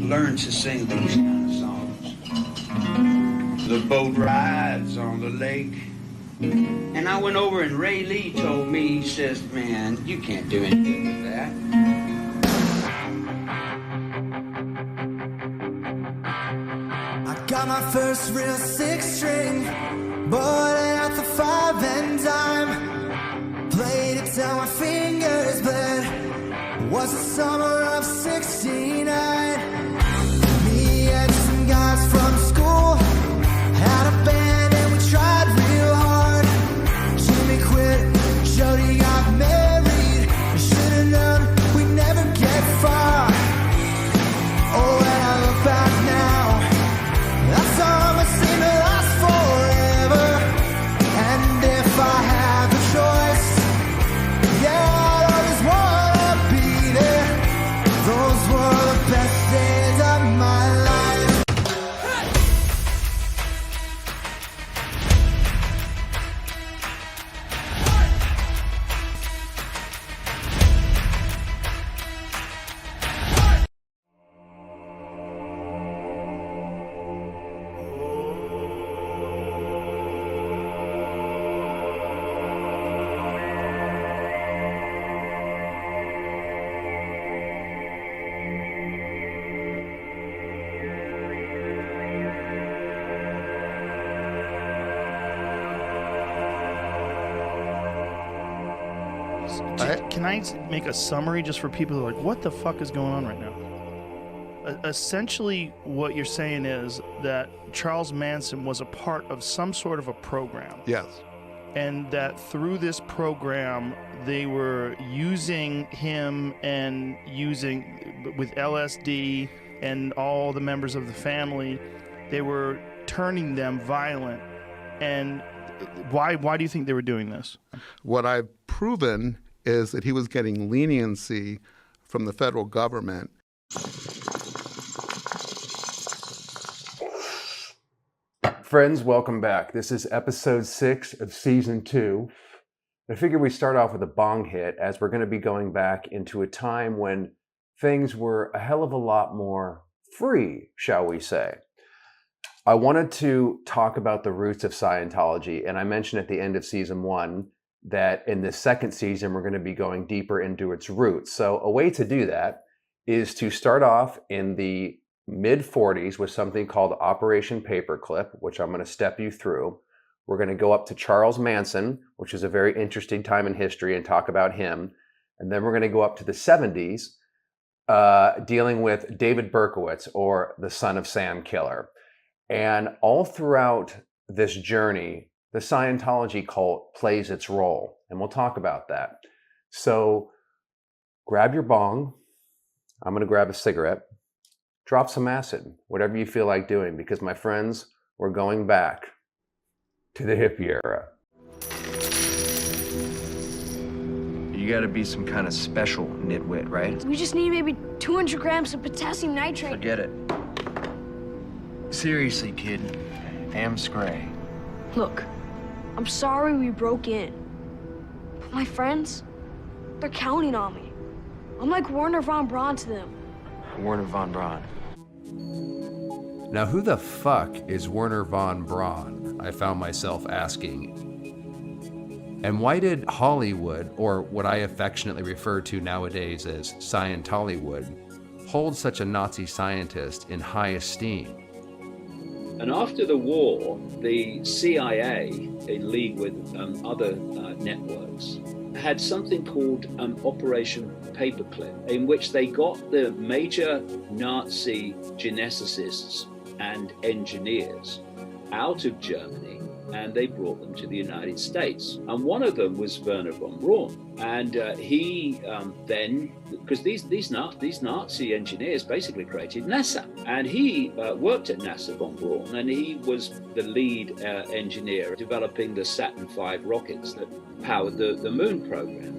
learn to sing these kind of songs. The boat rides on the lake. And I went over and Ray Lee told me, he says, man, you can't do anything with that. I got my first real six string, bought it at the 5 and dime. Played it till my fingers bled. It was the summer of '69. Me and some guys from school had a band and we tried real hard. Jimmy quit, Jody got married. I should've known we'd never get far. Oh, when I look back now, that summer seemed to last forever. And if I had the choice, yeah, I'd always wanna be there. Those were the best days of my life. Can I make a summary just for people who are like, what the fuck is going on right now? Essentially, what you're saying is that Charles Manson was a part of some sort of a program. Yes. And that through this program, they were using him and using, with LSD and all the members of the family, they were turning them violent. And why do you think they were doing this? What I've proven is that he was getting leniency from the federal government. Friends, welcome back. This is episode 6 of season 2. I figure we start off with a bong hit, as we're going to be going back into a time when things were a hell of a lot more free, shall we say. I wanted to talk about the roots of Scientology, and I mentioned at the end of season 1 that in the second season we're going to be going deeper into its roots. So a way to do that is to start off in the mid-40s with something called Operation Paperclip, which I'm going to step you through. We're going to go up to Charles Manson, which is a very interesting time in history, and talk about him. And then we're going to go up to the 70s, dealing with David Berkowitz, or the Son of Sam killer. And all throughout this journey, the Scientology cult plays its role, and we'll talk about that. So grab your bong. I'm going to grab a cigarette. Drop some acid, whatever you feel like doing, because my friends, we're going back to the hippie era. You gotta be some kind of special nitwit, right? We just need maybe 200 grams of potassium nitrate. Forget it. Seriously, kid. Am Scray. Look, I'm sorry we broke in. But my friends, they're counting on me. I'm like Werner von Braun to them. Werner von Braun. Now, who the fuck is Werner von Braun? I found myself asking. And why did Hollywood, or what I affectionately refer to nowadays as Scientollywood, hold such a Nazi scientist in high esteem? And after the war, the CIA, in league with other networks, had something called Operation Paperclip, in which they got the major Nazi geneticists and engineers out of Germany, and they brought them to the United States. And one of them was Werner von Braun. And he then, because these Nazi engineers basically created NASA. And he worked at NASA, von Braun, and he was the lead engineer developing the Saturn V rockets that powered the moon program.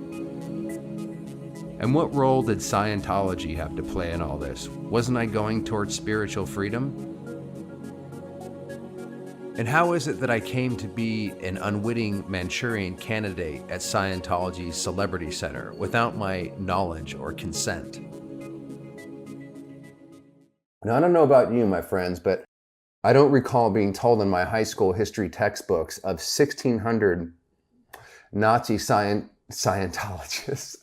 And what role did Scientology have to play in all this? Wasn't I going towards spiritual freedom? And how is it that I came to be an unwitting Manchurian candidate at Scientology's Celebrity Center without my knowledge or consent? Now, I don't know about you, my friends, but I don't recall being told in my high school history textbooks of 1,600 Nazi Scientologists.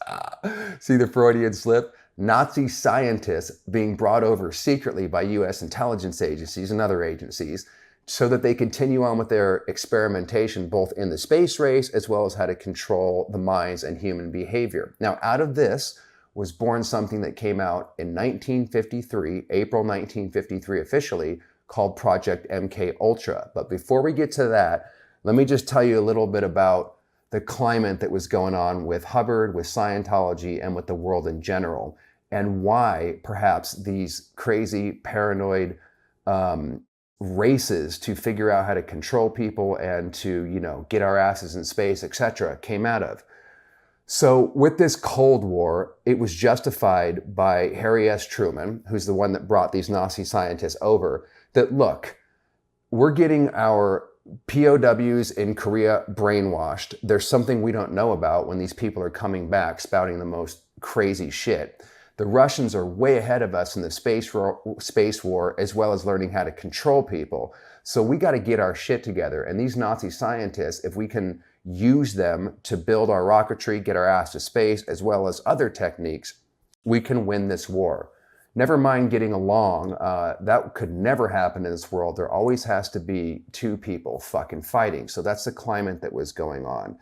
See the Freudian slip? Nazi scientists being brought over secretly by U.S. intelligence agencies and other agencies so that they continue on with their experimentation both in the space race as well as how to control the minds and human behavior. Now, out of this was born something that came out in 1953, April 1953 officially, called Project MK Ultra. But before we get to that, let me just tell you a little bit about the climate that was going on with Hubbard, with Scientology, and with the world in general, and why perhaps these crazy, paranoid races to figure out how to control people and to, get our asses in space, etc., came out of. So with this Cold War, it was justified by Harry S. Truman, who's the one that brought these Nazi scientists over, that look, we're getting our POWs in Korea brainwashed. There's something we don't know about when these people are coming back spouting the most crazy shit. The Russians are way ahead of us in the space war, as well as learning how to control people. So we got to get our shit together. And these Nazi scientists, if we can use them to build our rocketry, get our ass to space, as well as other techniques, we can win this war. Never mind getting along. That could never happen in this world. There always has to be two people fucking fighting. So that's the climate that was going on.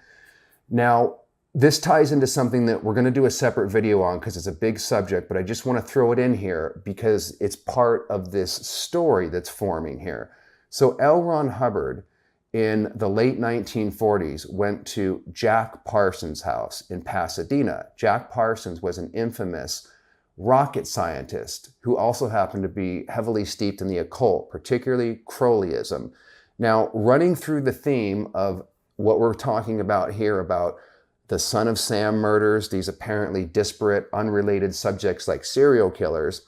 Now, this ties into something that we're going to do a separate video on because it's a big subject, but I just want to throw it in here because it's part of this story that's forming here. So L. Ron Hubbard in the late 1940s went to Jack Parsons' house in Pasadena. Jack Parsons was an infamous rocket scientist who also happened to be heavily steeped in the occult, particularly Crowleyism. Now, running through the theme of what we're talking about here about the Son of Sam murders, these apparently disparate, unrelated subjects like serial killers,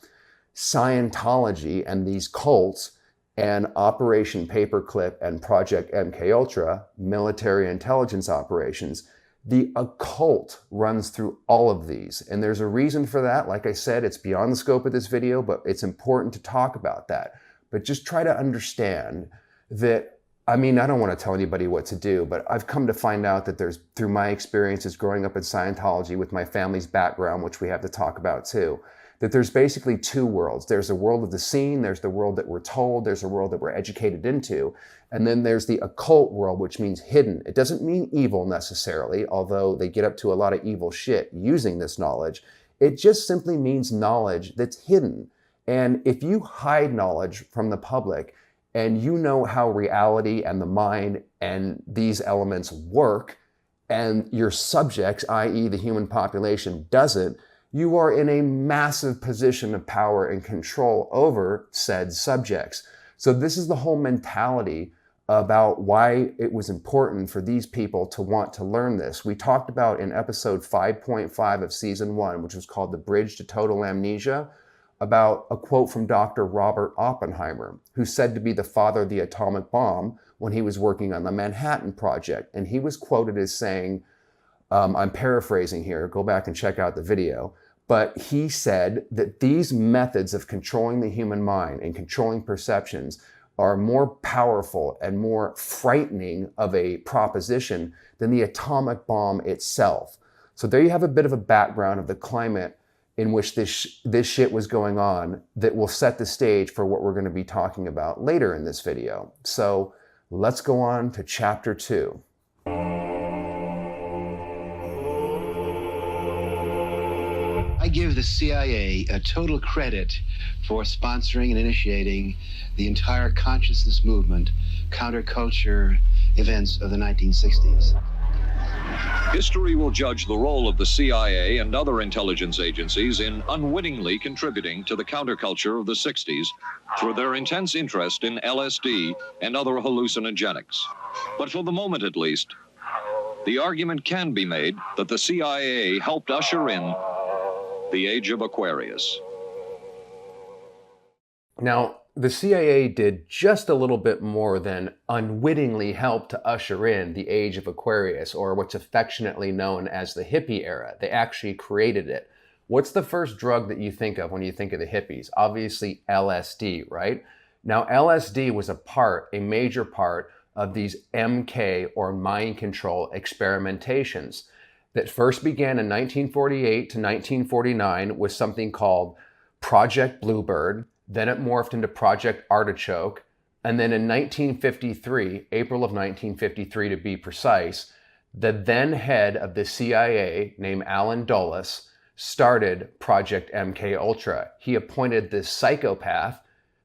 Scientology and these cults, and Operation Paperclip and Project MKUltra, military intelligence operations, the occult runs through all of these. And there's a reason for that. Like I said, it's beyond the scope of this video, but it's important to talk about that. But just try to understand that, I don't want to tell anybody what to do, but I've come to find out that there's, through my experiences growing up in Scientology with my family's background, which we have to talk about too, that there's basically two worlds. There's the world of the seen, there's the world that we're told, there's a world that we're educated into, and then there's the occult world, which means hidden. It doesn't mean evil necessarily, although they get up to a lot of evil shit using this knowledge. It just simply means knowledge that's hidden. And if you hide knowledge from the public, and you know how reality and the mind and these elements work, and your subjects, i.e. the human population, doesn't, you are in a massive position of power and control over said subjects. So this is the whole mentality about why it was important for these people to want to learn this. We talked about in episode 5.5 of season 1, which was called The Bridge to Total Amnesia, about a quote from Dr. Robert Oppenheimer, who said to be the father of the atomic bomb when he was working on the Manhattan Project. And he was quoted as saying, I'm paraphrasing here, go back and check out the video, but he said that these methods of controlling the human mind and controlling perceptions are more powerful and more frightening of a proposition than the atomic bomb itself. So there you have a bit of a background of the climate in which this shit was going on that will set the stage for what we're going to be talking about later in this video. So let's go on to chapter 2. I give the CIA a total credit for sponsoring and initiating the entire consciousness movement, counterculture events of the 1960s. History will judge the role of the CIA and other intelligence agencies in unwittingly contributing to the counterculture of the 60s through their intense interest in LSD and other hallucinogenics. But for the moment at least, the argument can be made that the CIA helped usher in the age of Aquarius. Now, the CIA did just a little bit more than unwittingly help to usher in the age of Aquarius, or what's affectionately known as the hippie era. They actually created it. What's the first drug that you think of when you think of the hippies? Obviously LSD, right? Now, LSD was a major part of these MK or mind control experimentations that first began in 1948 to 1949 with something called Project Bluebird. Then it morphed into Project Artichoke. And then in 1953, April of 1953 to be precise, the then head of the CIA named Alan Dulles started Project MK Ultra. He appointed this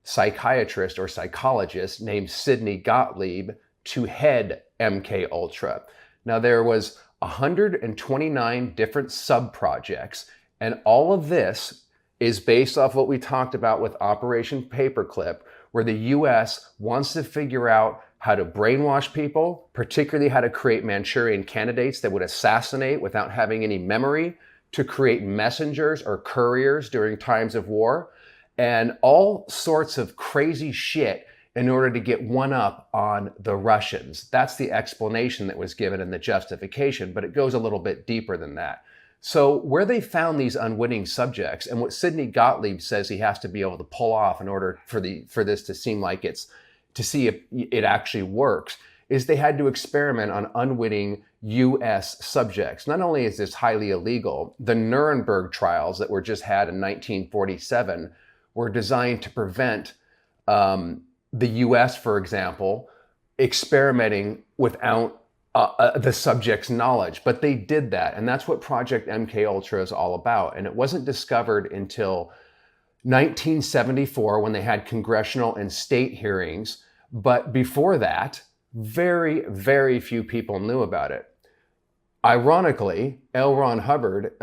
psychiatrist or psychologist named Sidney Gottlieb to head MK Ultra. Now there was 129 different sub-projects, and all of this is based off what we talked about with Operation Paperclip, where the US wants to figure out how to brainwash people, particularly how to create Manchurian candidates that would assassinate without having any memory, to create messengers or couriers during times of war, and all sorts of crazy shit in order to get one up on the Russians. That's the explanation that was given in the justification, but it goes a little bit deeper than that. So where they found these unwitting subjects, and what Sidney Gottlieb says he has to be able to pull off in order for this to seem like to see if it actually works, is they had to experiment on unwitting U.S. subjects. Not only is this highly illegal, the Nuremberg trials that were just had in 1947 were designed to prevent the U.S., for example, experimenting without the subject's knowledge. But they did that, and that's what Project MK Ultra is all about. And it wasn't discovered until 1974 when they had congressional and state hearings. But before that, very, very few people knew about it. Ironically, L. Ron Hubbard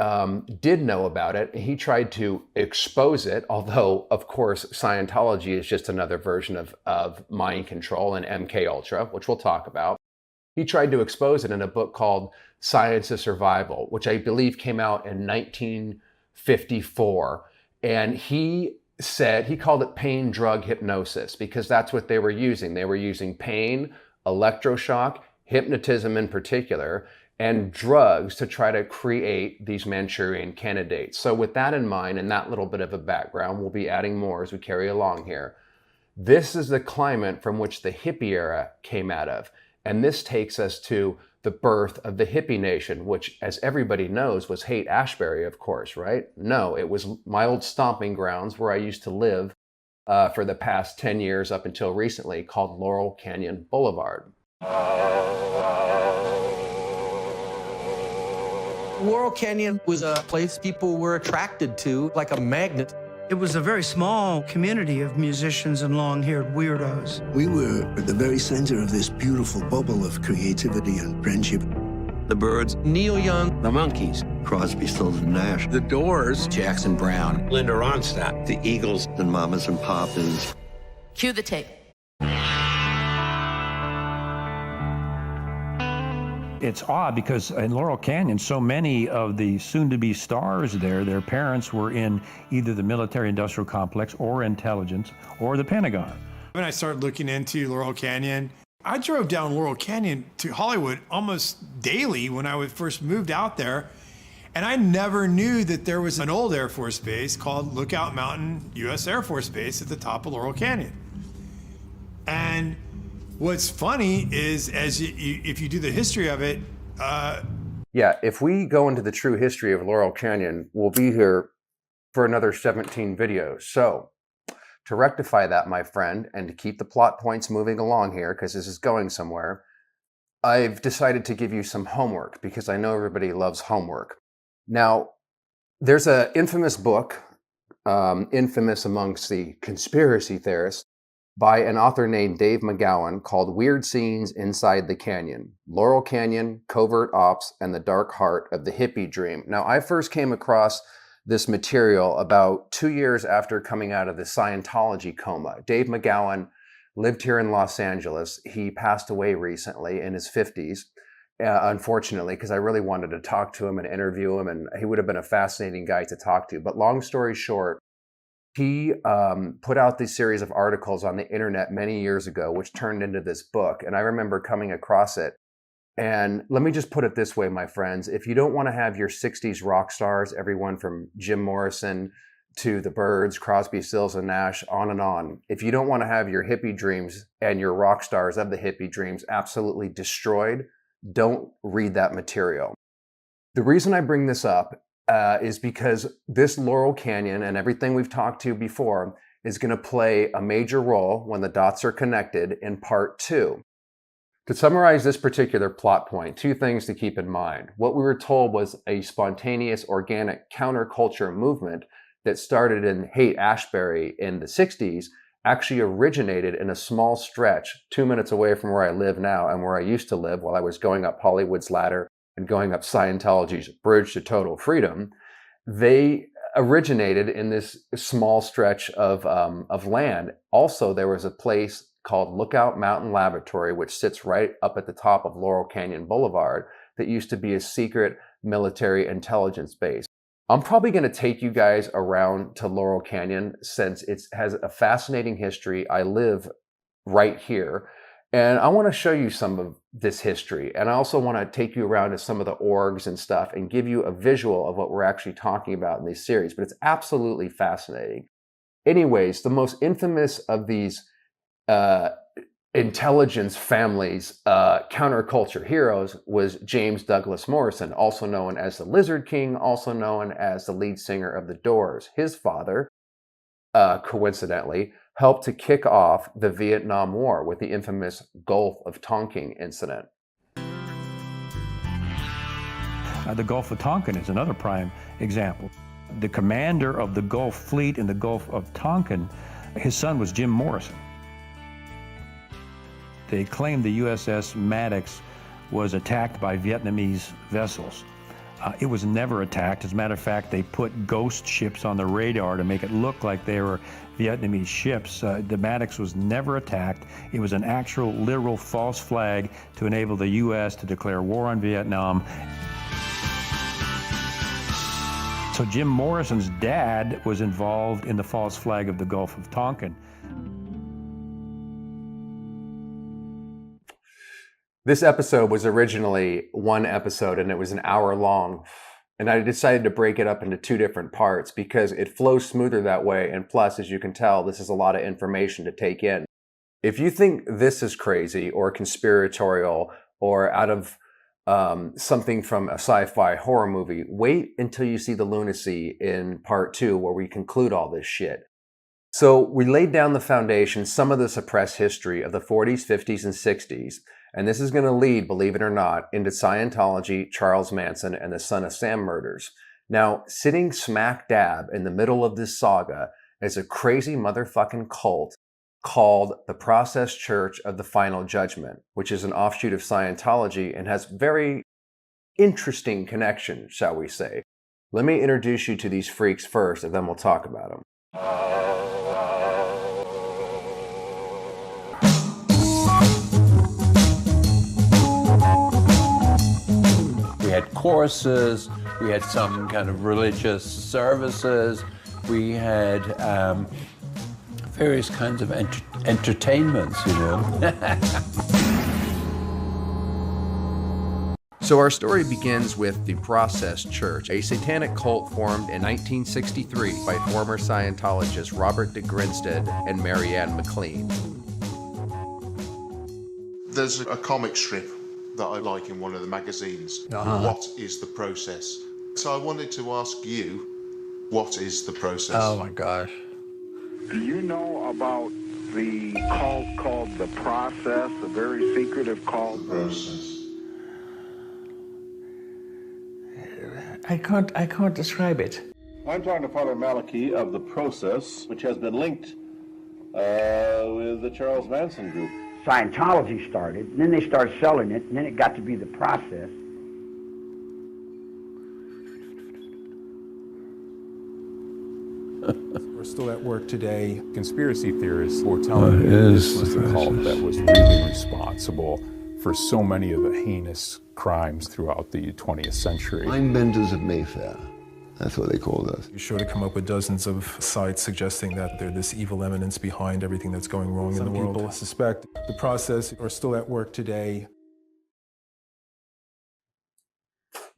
did know about it. He tried to expose it, although, of course, Scientology is just another version of mind control and MK Ultra, which we'll talk about. He tried to expose it in a book called Science of Survival, which I believe came out in 1954. And he called it pain drug hypnosis because that's what they were using. They were using pain, electroshock, hypnotism in particular, and drugs to try to create these Manchurian candidates. So with that in mind and that little bit of a background, we'll be adding more as we carry along here. This is the climate from which the hippie era came out of. And this takes us to the birth of the hippie nation, which, as everybody knows, was Haight-Ashbury, of course, right? No, it was my old stomping grounds where I used to live for the past 10 years up until recently, called Laurel Canyon Boulevard. Laurel Canyon was a place people were attracted to, like a magnet. It was a very small community of musicians and long-haired weirdos. We were at the very center of this beautiful bubble of creativity and friendship. The Byrds, Neil Young, the Monkees, Crosby, Stills and Nash, the Doors, Jackson Browne, Linda Ronstadt, the Eagles, and Mamas and Papas. Cue the tape. It's odd because in Laurel Canyon, so many of the soon-to-be stars there, their parents were in either the military-industrial complex or intelligence or the Pentagon. When I started looking into Laurel Canyon, I drove down Laurel Canyon to Hollywood almost daily when I first moved out there. And I never knew that there was an old Air Force base called Lookout Mountain U.S. Air Force Base at the top of Laurel Canyon. And what's funny is, if you do the history of it, yeah, if we go into the true history of Laurel Canyon, we'll be here for another 17 videos. So to rectify that, my friend, and to keep the plot points moving along here, because this is going somewhere, I've decided to give you some homework because I know everybody loves homework. Now, there's an infamous book, infamous amongst the conspiracy theorists, by an author named Dave McGowan called Weird Scenes Inside the Canyon, Laurel Canyon, Covert Ops, and the Dark Heart of the Hippie Dream. Now, I first came across this material about 2 years after coming out of the Scientology coma. Dave McGowan lived here in Los Angeles. He passed away recently in his 50s, unfortunately, because I really wanted to talk to him and interview him, and he would have been a fascinating guy to talk to. But long story short, he put out this series of articles on the internet many years ago, which turned into this book. And I remember coming across it And let me just put it this way, my friends. If you don't want to have your 60s rock stars, everyone from Jim Morrison to the Byrds, Crosby, Stills, and Nash, on and on. If you don't want to have your hippie dreams and your rock stars of the hippie dreams absolutely destroyed, don't read that material. The reason I bring this up is because this Laurel Canyon and everything we've talked to before is going to play a major role when the dots are connected in part 2. To summarize this particular plot point, 2 things to keep in mind. What we were told was a spontaneous, organic counterculture movement that started in Haight-Ashbury in the 60s actually originated in a small stretch 2 minutes away from where I live now and where I used to live while I was going up Hollywood's ladder and going up Scientology's bridge to total freedom. They originated in this small stretch of land. Also, there was a place called Lookout Mountain Laboratory, which sits right up at the top of Laurel Canyon Boulevard, that used to be a secret military intelligence base. I'm probably going to take you guys around to Laurel Canyon since it has a fascinating history. I live right here, and I want to show you some of this history. And I also want to take you around to some of the orgs and stuff and give you a visual of what we're actually talking about in this series. But it's absolutely fascinating. Anyways, the most infamous of these intelligence families, counterculture heroes, was James Douglas Morrison, also known as the Lizard King, also known as the lead singer of The Doors. His father, coincidentally, helped to kick off the Vietnam War with the infamous Gulf of Tonkin incident. The Gulf of Tonkin is another prime example. The commander of the Gulf Fleet in the Gulf of Tonkin, his son was Jim Morrison. They claimed the USS Maddox was attacked by Vietnamese vessels. It was never attacked. As a matter of fact, they put ghost ships on the radar to make it look like they were Vietnamese ships. The Maddox was never attacked. It was an actual, literal false flag to enable the U.S. to declare war on Vietnam. So Jim Morrison's dad was involved in the false flag of the Gulf of Tonkin. This episode was originally one episode and it was an hour long. And I decided to break it up into 2 different parts because it flows smoother that way. And plus, as you can tell, this is a lot of information to take in. If you think this is crazy or conspiratorial or out of something from a sci-fi horror movie, wait until you see the lunacy in part 2 where we conclude all this shit. So we laid down the foundation, some of the suppressed history of the 40s, 50s, and 60s. And this is going to lead, believe it or not, into Scientology, Charles Manson, and the Son of Sam murders. Now, sitting smack dab in the middle of this saga is a crazy motherfucking cult called the Process Church of the Final Judgment, which is an offshoot of Scientology and has very interesting connections, shall we say. Let me introduce you to these freaks first, and then we'll talk about them. We had choruses, we had some kind of religious services, we had various kinds of entertainments, you know. So our story begins with the Process Church, a satanic cult formed in 1963 by former Scientologists Robert de Grinstead and Marianne McLean. There's a comic strip that I like in one of the magazines. What is the process? So I wanted to ask you, what is the process? Oh my gosh. Do you know about the cult called The Process, a very secretive cult? The process. I can't describe it. I'm talking to Father Malachi of The Process, which has been linked with the Charles Manson group. Scientology started, and then they started selling it, and then it got to be The Process. We're still at work today. Conspiracy theorists were telling me this was the cult that was really responsible for so many of the heinous crimes throughout the 20th century. Mindbenders of Mayfair. That's what they called us. You're sure to come up with dozens of sites suggesting that there's this evil eminence behind everything that's going wrong in the world. Some people suspect The Process are still at work today.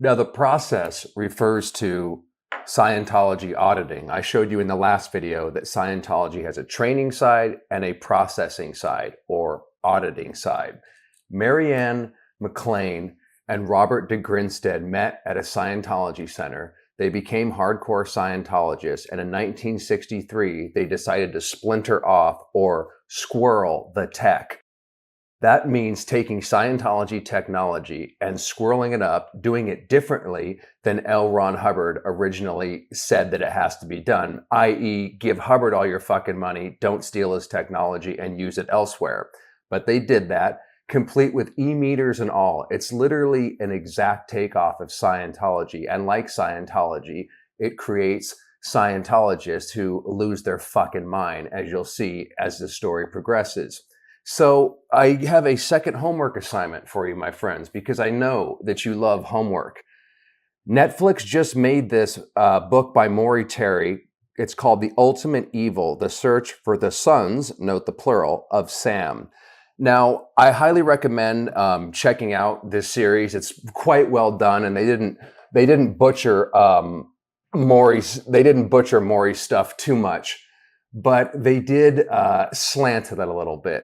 Now, the process refers to Scientology auditing. I showed you in the last video that Scientology has a training side and a processing side, or auditing side. Marianne McLean and Robert de Grinstead met at a Scientology center. They became hardcore Scientologists, and in 1963, they decided to splinter off or squirrel the tech. That means taking Scientology technology and squirreling it up, doing it differently than L. Ron Hubbard originally said that it has to be done, i.e. give Hubbard all your fucking money, don't steal his technology, and use it elsewhere. But they did that, complete with e-meters and all. It's literally an exact takeoff of Scientology. And like Scientology, it creates Scientologists who lose their fucking mind, as you'll see as the story progresses. So I have a second homework assignment for you, my friends, because I know that you love homework. Netflix just made this book by Maury Terry. It's called The Ultimate Evil, The Search for the Sons, note the plural, of Sam. Now, I highly recommend checking out this series. It's quite well done, and they didn't butcher Maury's stuff too much, but they did slant it a little bit.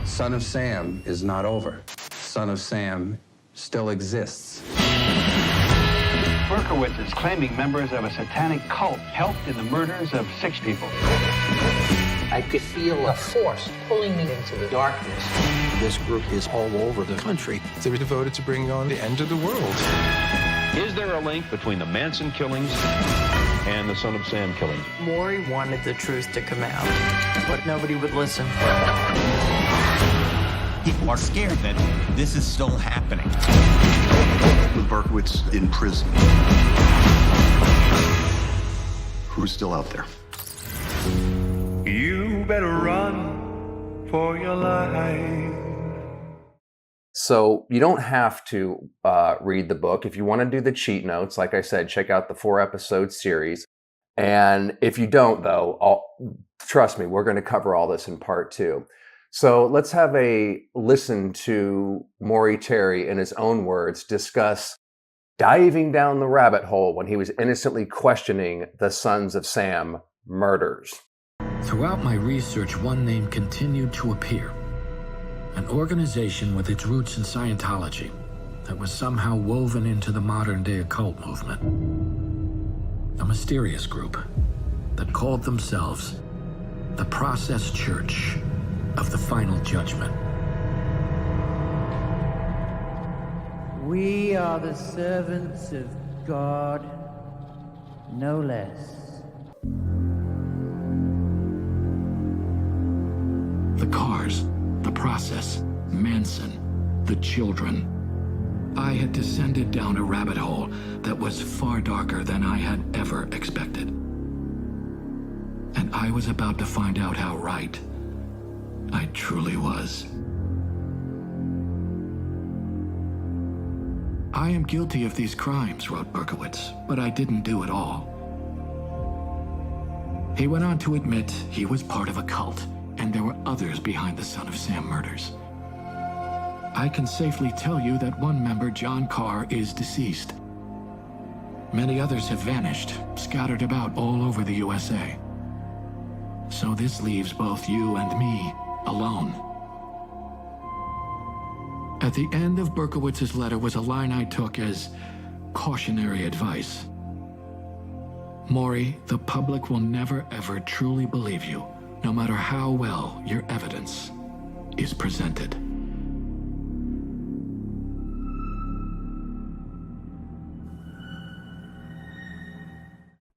Son of Sam is not over. Son of Sam still exists. Berkowitz is claiming members of a satanic cult helped in the murders of 6 people. I could feel a force pulling me into the darkness. This group is all over the country. They were devoted to bringing on the end of the world. Is there a link between the Manson killings and the Son of Sam killings? Maury wanted the truth to come out, but nobody would listen. People are scared that this is still happening. With Berkowitz in prison. Who's still out there? You better run for your life. So you don't have to read the book. If you want to do the cheat notes, like I said, check out the 4-episode series. And if you don't, though, trust me, we're going to cover all this in part 2. So let's have a listen to Maury Terry, in his own words, discuss diving down the rabbit hole when he was innocently questioning the Sons of Sam murders. Throughout my research, one name continued to appear. An organization with its roots in Scientology that was somehow woven into the modern-day occult movement. A mysterious group that called themselves the Process Church of the Final Judgment. We are the servants of God, no less. The cars, the process, Manson, the children. I had descended down a rabbit hole that was far darker than I had ever expected. And I was about to find out how right I truly was. I am guilty of these crimes, wrote Berkowitz, but I didn't do it all. He went on to admit he was part of a cult, and there were others behind the Son of Sam murders. I can safely tell you that one member, John Carr, is deceased. Many others have vanished, scattered about all over the USA. So this leaves both you and me alone. At the end of Berkowitz's letter was a line I took as cautionary advice. Maury, the public will never ever truly believe you, no matter how well your evidence is presented.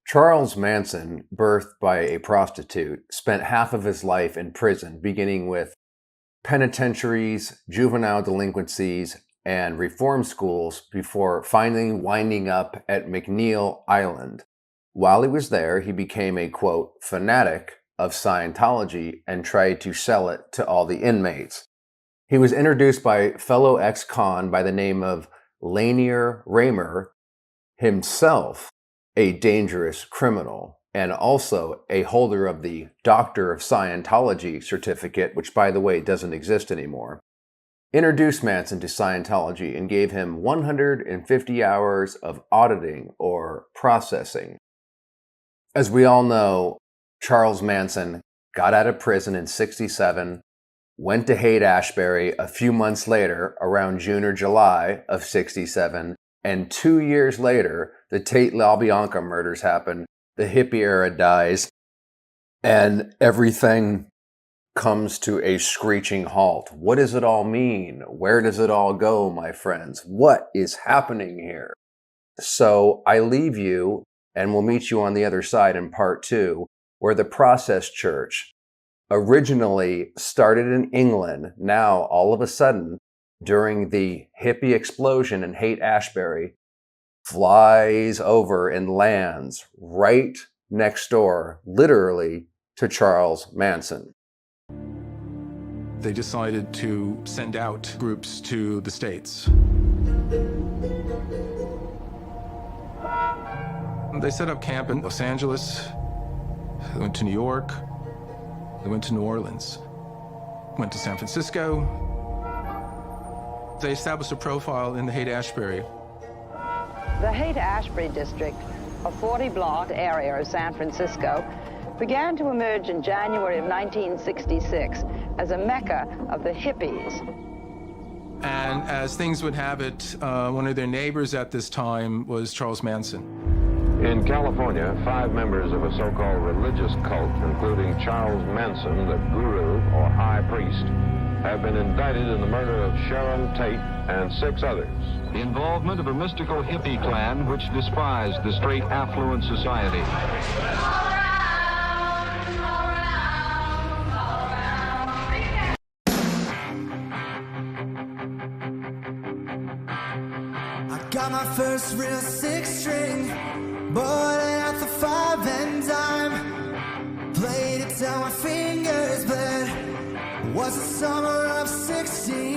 Charles Manson, birthed by a prostitute, spent half of his life in prison, beginning with penitentiaries, juvenile delinquencies, and reform schools before finally winding up at McNeil Island. While he was there, he became a, quote, fanatic of Scientology and tried to sell it to all the inmates. He was introduced by fellow ex-con by the name of Lanier Raymer, himself a dangerous criminal, and also a holder of the Doctor of Scientology certificate, which, by the way, doesn't exist anymore. introduced Manson to Scientology and gave him 150 hours of auditing or processing. As we all know, Charles Manson got out of prison in '67, went to Haight-Ashbury a few months later, around June or July of '67, and 2 years later, the Tate LaBianca murders happen, the hippie era dies, and everything comes to a screeching halt. What does it all mean? Where does it all go, my friends? What is happening here? So I leave you, and we'll meet you on the other side in part 2, where the Process Church, originally started in England, now all of a sudden, during the hippie explosion in Haight-Ashbury, flies over and lands right next door, literally, to Charles Manson. They decided to send out groups to the States. They set up camp in Los Angeles. They went to New York. They went to New Orleans. Went to San Francisco. They established a profile in the Haight-Ashbury. The Haight-Ashbury district, a 40-block area of San Francisco, began to emerge in January of 1966 as a mecca of the hippies. And as things would have it, one of their neighbors at this time was Charles Manson. In California, 5 members of a so-called religious cult, including Charles Manson, the guru or high priest, have been indicted in the murder of Sharon Tate and 6 others. The involvement of a mystical hippie clan which despised the straight affluent society. Got my first real 6-string, bought it at the 5 and dime. Played it till my fingers bled. Was the summer of '69.